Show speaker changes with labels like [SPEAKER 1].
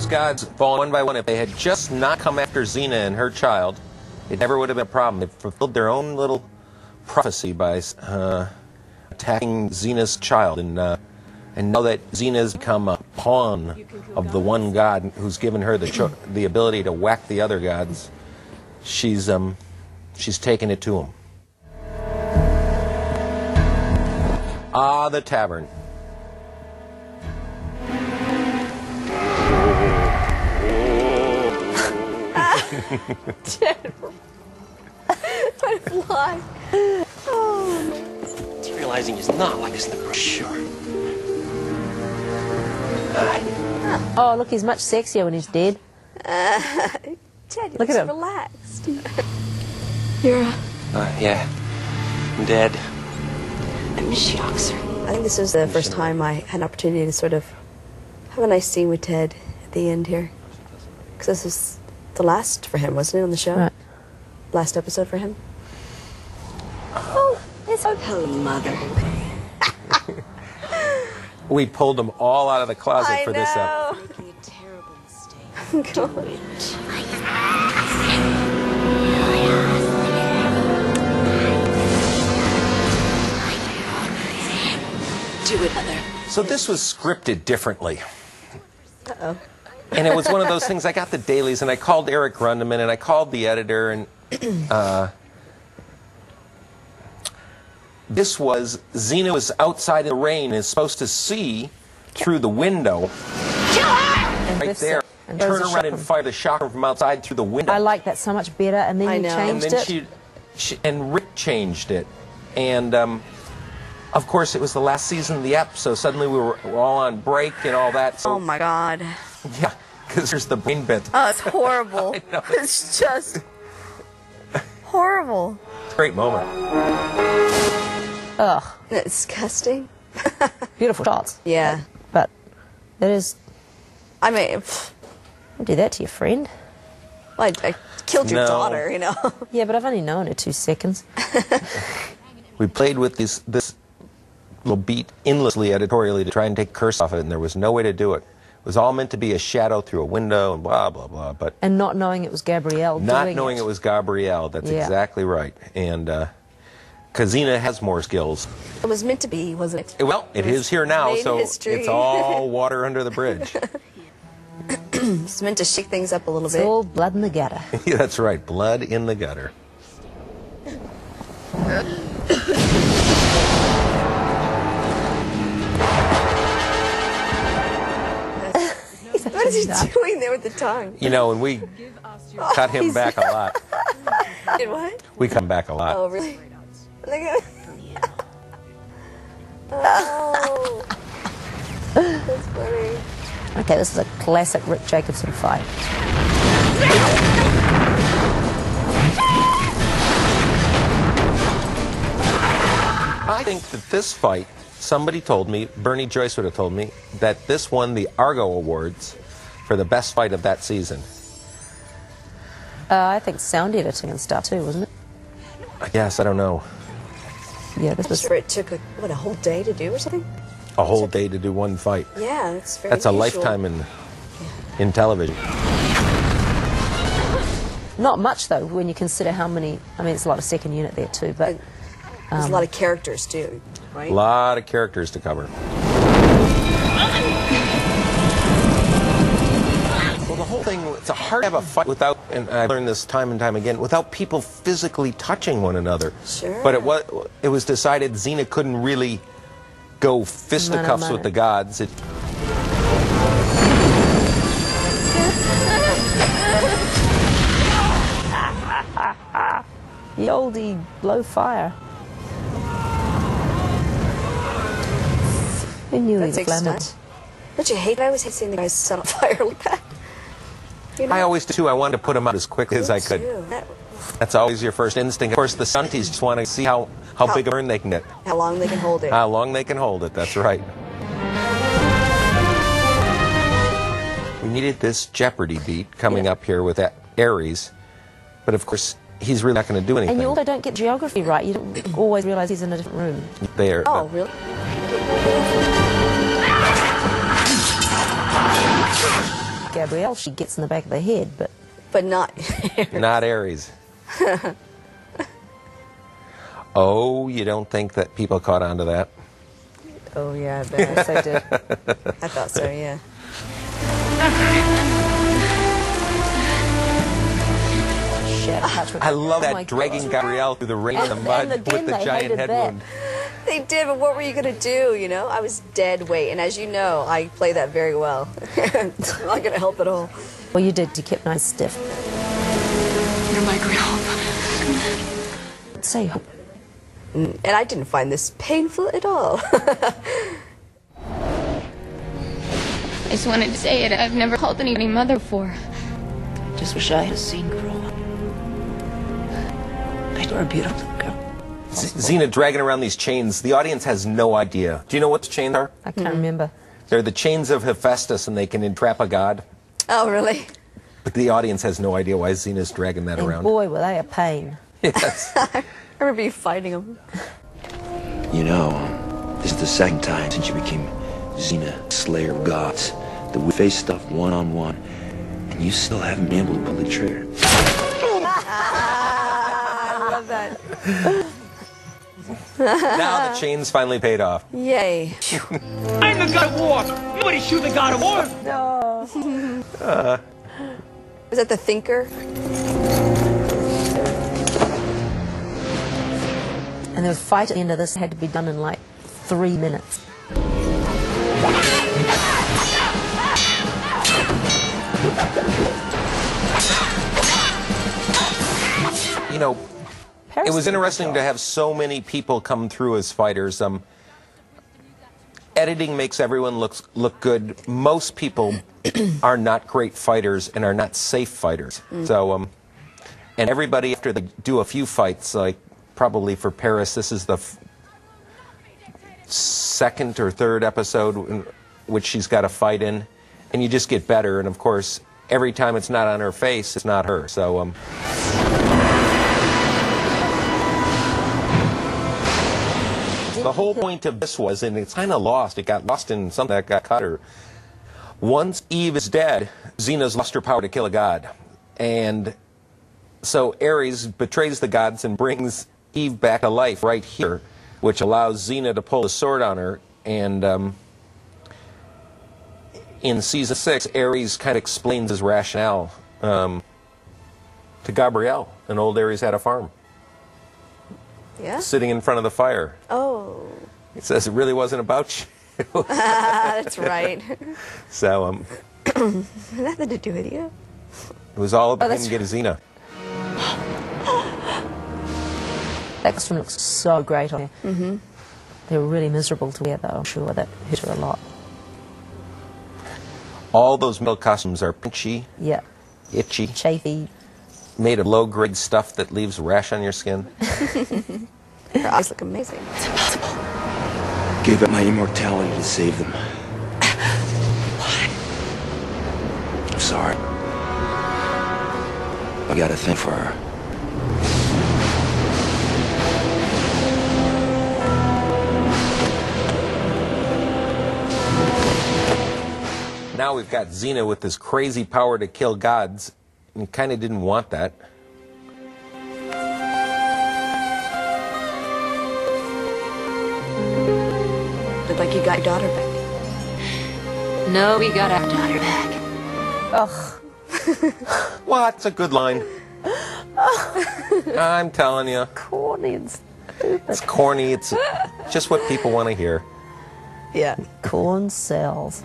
[SPEAKER 1] those gods fallen one by one. If they had just not come after Xena and her child, it never would have been a problem. They fulfilled their own little prophecy by attacking Xena's child, and now that Xena's become a pawn of the one god who's given her the ability to whack the other gods, she's taken it to him. Ah, the tavern.
[SPEAKER 2] My fly. Oh.
[SPEAKER 3] He's realizing he's not like this in the brochure.
[SPEAKER 4] Oh, look, he's much sexier when he's dead.
[SPEAKER 2] Ted, you
[SPEAKER 4] look at him.
[SPEAKER 2] Relaxed. You're
[SPEAKER 3] Yeah. I'm dead.
[SPEAKER 2] I miss you, Oxer. I think this was the first time I had an opportunity to sort of have a nice scene with Ted at the end here. Because this was the last for him, wasn't it, on the show?
[SPEAKER 4] Right.
[SPEAKER 2] Last episode for him. Oh, it's so... Hello, Mother.
[SPEAKER 1] We pulled them all out of the closet for this episode.
[SPEAKER 2] Making a terrible mistake. Do it, Mother.
[SPEAKER 1] So this was scripted differently.
[SPEAKER 2] Uh-oh.
[SPEAKER 1] And it was one of those things, I got the dailies, and I called Eric Rundeman, and I called the editor, and this was, Xena was outside in the rain and is supposed to see through the window. Right there.
[SPEAKER 4] And
[SPEAKER 1] turn around and fire the shocker from outside through the window.
[SPEAKER 4] I like that so much better, and then you changed
[SPEAKER 1] and then and Rick changed it. And, of course, it was the last season of the app, so suddenly we were all on break and all that. So,
[SPEAKER 2] oh, my God.
[SPEAKER 1] Yeah, because there's the brain bit.
[SPEAKER 2] Oh, it's horrible.
[SPEAKER 1] I know.
[SPEAKER 2] It's just horrible.
[SPEAKER 1] Great moment.
[SPEAKER 4] Ugh.
[SPEAKER 2] Disgusting.
[SPEAKER 4] Beautiful shots.
[SPEAKER 2] Yeah.
[SPEAKER 4] But it is...
[SPEAKER 2] I mean...
[SPEAKER 4] Don't do that to your friend.
[SPEAKER 2] Well, I killed your
[SPEAKER 1] No.
[SPEAKER 2] daughter, you know.
[SPEAKER 4] Yeah, but I've only known her 2 seconds.
[SPEAKER 1] We played with this little beat endlessly editorially to try and take curse off it, and there was no way to do it. It was all meant to be a shadow through a window and blah, blah, blah. But
[SPEAKER 4] And not knowing it was Gabrielle
[SPEAKER 1] not
[SPEAKER 4] doing
[SPEAKER 1] knowing it was Gabrielle, that's
[SPEAKER 4] Yeah.
[SPEAKER 1] exactly right. And Xena has more skills.
[SPEAKER 2] It was meant to be, wasn't it?
[SPEAKER 1] Well, it is here now,
[SPEAKER 2] made
[SPEAKER 1] so
[SPEAKER 2] history.
[SPEAKER 1] it's all water under the bridge.
[SPEAKER 2] It's meant to shake things up a little
[SPEAKER 4] It's
[SPEAKER 2] bit.
[SPEAKER 4] all blood in the gutter.
[SPEAKER 1] Yeah, that's right, blood in the gutter.
[SPEAKER 2] What is he doing there with the tongue?
[SPEAKER 1] You know, and we cut him back a lot.
[SPEAKER 2] Did what?
[SPEAKER 1] We come back a lot.
[SPEAKER 2] Oh, really? Look at it. Oh. That's funny.
[SPEAKER 4] Okay, this is a classic Rick Jacobson fight.
[SPEAKER 1] I think that this fight, somebody told me, Bernie Joyce would have told me, that this won the Argo Awards for the best fight of that season.
[SPEAKER 4] I think sound editing and stuff too, wasn't it?
[SPEAKER 1] Yes, I don't know.
[SPEAKER 4] Yeah, this
[SPEAKER 2] I'm
[SPEAKER 4] was...
[SPEAKER 2] sure it took, a whole day to do or something?
[SPEAKER 1] A whole day to do one fight.
[SPEAKER 2] Yeah, that's very
[SPEAKER 1] That's a
[SPEAKER 2] unusual.
[SPEAKER 1] lifetime in television.
[SPEAKER 4] Not much, though, when you consider how many... I mean, it's a lot of second unit there, too, but...
[SPEAKER 2] There's a lot of characters, too, right?
[SPEAKER 1] A lot of characters to cover. Well, the whole thing, it's hard to have a fight without, and I've learned this time and time again, without people physically touching one another.
[SPEAKER 2] Sure.
[SPEAKER 1] But it was decided Xena couldn't really go fisticuffs with the gods.
[SPEAKER 4] The oldie blow fire. Who knew he was
[SPEAKER 2] takes
[SPEAKER 4] flammable?
[SPEAKER 2] time. Don't you hate? I always hate seeing the guys set on fire like that. You know?
[SPEAKER 1] I always do too. I wanted to put them out as quickly as I could.
[SPEAKER 2] Too.
[SPEAKER 1] That's always your first instinct. Of course, the stunties just want to see how big a burn they can get.
[SPEAKER 2] How long they can hold it.
[SPEAKER 1] How long they can hold it, that's right. We needed this Jeopardy beat coming up here with Ares, but of course, he's really not going to do anything.
[SPEAKER 4] And you also don't get geography right. You don't always realize he's in a different room.
[SPEAKER 1] There.
[SPEAKER 2] Oh, really?
[SPEAKER 4] Gabrielle, she gets in the back of the head,
[SPEAKER 2] But not.
[SPEAKER 1] Not Ares. Oh, you don't think that people caught on to that?
[SPEAKER 2] Oh, yeah, I bet.
[SPEAKER 4] yes, I did.
[SPEAKER 2] I thought so, yeah.
[SPEAKER 4] Shit, touch with
[SPEAKER 1] I love
[SPEAKER 4] Oh
[SPEAKER 1] that
[SPEAKER 4] my
[SPEAKER 1] dragging
[SPEAKER 4] God.
[SPEAKER 1] Gabrielle through the rain and the mud
[SPEAKER 4] and again,
[SPEAKER 1] with the
[SPEAKER 4] they
[SPEAKER 1] giant
[SPEAKER 4] hated
[SPEAKER 1] head
[SPEAKER 4] that.
[SPEAKER 1] wound.
[SPEAKER 2] They did, but what were you going to do, you know? I was dead weight, and as you know, I play that very well. It's not going to help at all.
[SPEAKER 4] Well, you did. You kept nice stiff.
[SPEAKER 5] You're my great hope.
[SPEAKER 4] Say,
[SPEAKER 2] And I didn't find this painful at all.
[SPEAKER 5] I just wanted to say it. I've never called anybody mother before.
[SPEAKER 6] Just wish I had seen grow up. You're a beautiful girl.
[SPEAKER 1] Xena dragging around these chains. The audience has no idea. Do you know what the chains are?
[SPEAKER 4] I can't remember.
[SPEAKER 1] They're the chains of Hephaestus, and they can entrap a god.
[SPEAKER 2] Oh, really?
[SPEAKER 1] But the audience has no idea why Xena's dragging that
[SPEAKER 4] And
[SPEAKER 1] around.
[SPEAKER 4] boy, were they a pain.
[SPEAKER 1] Yes.
[SPEAKER 2] I remember you fighting them.
[SPEAKER 7] You know, this is the second time since you became Xena, Slayer of Gods, that we faced stuff one-on-one, and you still haven't been able to pull the trigger.
[SPEAKER 2] I love that.
[SPEAKER 1] Now the chains finally paid off.
[SPEAKER 2] Yay.
[SPEAKER 8] I'm the god of war. Nobody shoot the god of war.
[SPEAKER 2] Was that the thinker?
[SPEAKER 4] And the fight at the end of this had to be done in like 3 minutes.
[SPEAKER 1] You know,
[SPEAKER 4] Paris
[SPEAKER 1] it was
[SPEAKER 4] did a good
[SPEAKER 1] interesting
[SPEAKER 4] job.
[SPEAKER 1] to have so many people come through as fighters. Editing makes everyone look good. Most people are not great fighters and are not safe fighters. So, and everybody, after they do a few fights, like probably for Paris, this is the second or third episode in which she's got a fight in, and you just get better. And of course, every time it's not on her face, it's not her. So, the whole point of this was, and it's kind of lost, it got lost in something that got cut her. Once Eve is dead, Xena's lost her power to kill a god. And so Ares betrays the gods and brings Eve back to life right here, which allows Xena to pull the sword on her. And in season 6, Ares kind of explains his rationale to Gabrielle, and old Ares had a farm.
[SPEAKER 2] Yeah?
[SPEAKER 1] Sitting in front of the fire.
[SPEAKER 2] Oh.
[SPEAKER 1] He says it really wasn't about you.
[SPEAKER 2] That's right.
[SPEAKER 1] So
[SPEAKER 2] Nothing to do with you.
[SPEAKER 1] it was all about him
[SPEAKER 4] that's
[SPEAKER 1] to get a Xena.
[SPEAKER 4] That costume looks so great on her. They were really miserable to wear, though. I'm sure that hurt her a lot.
[SPEAKER 1] All those metal costumes are pinchy,
[SPEAKER 4] Yeah.
[SPEAKER 1] itchy,
[SPEAKER 4] Chafy.
[SPEAKER 1] made of low-grade stuff that leaves a rash on your skin.
[SPEAKER 2] Her eyes look amazing.
[SPEAKER 7] Gave up my immortality to save them.
[SPEAKER 6] Why?
[SPEAKER 7] I'm sorry. I got a thing for her.
[SPEAKER 1] Now we've got Xena with this crazy power to kill gods, and you kind of didn't want that.
[SPEAKER 2] Looked like you got your daughter back.
[SPEAKER 6] No, we got our daughter back.
[SPEAKER 4] Ugh.
[SPEAKER 1] Well, that's a good line. I'm telling you.
[SPEAKER 4] Corny and stupid.
[SPEAKER 1] It's corny. It's just what people want to hear.
[SPEAKER 2] Yeah.
[SPEAKER 4] Corn cells.